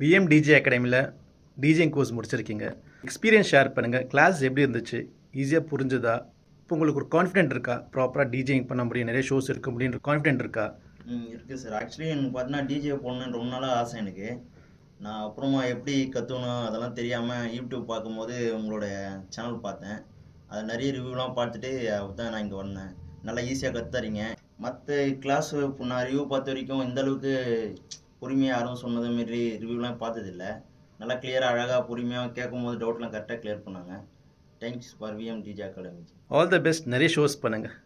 VM DJ அகாடமியில் டிஜேங் course முடிச்சிருக்கீங்க. Experience share பண்ணுங்கள். கிளாஸ் எப்படி இருந்துச்சு? ஈஸியாக புரிஞ்சுதா? இப்போ உங்களுக்கு ஒரு கான்ஃபிடென்ட் இருக்கா? ப்ராப்பராக டிஜேயிங் பண்ண முடியும், நிறைய ஷோஸ் இருக்க முடியுன்ற கான்ஃபிடென்ட் இருக்கா? இருக்குது சார். ஆக்சுவலி எனக்கு பார்த்தீங்கன்னா டிஜே போடணுன்னு ரொம்ப நாளாக ஆசை எனக்கு. நான் அப்புறமா எப்படி கற்றுக்கணும் அதெல்லாம் தெரியாமல் யூடியூப் பார்க்கும்போது உங்களோட சேனல் பார்த்தேன். அது நிறைய ரிவ்யூலாம் பார்த்துட்டு தான் நான் இங்கே வந்தேன். நல்லா ஈஸியாக கற்றுத்தரீங்க. மற்ற கிளாஸ் நான் ரிவ்யூ பார்த்த வரைக்கும் இந்த அளவுக்கு பொறுமையாக யாரும் சொன்னது மாரி ரிவ்யூலாம் பார்த்ததில்ல. நல்லா கிளியராக அழகாக பொறுமையாக கேட்கும்போது டவுட்லாம் கரெக்டாக கிளியர் பண்ணாங்க. Thanks for VM DJ academy. All the best. நிறைய ஷோஸ் பண்ணுங்கள்.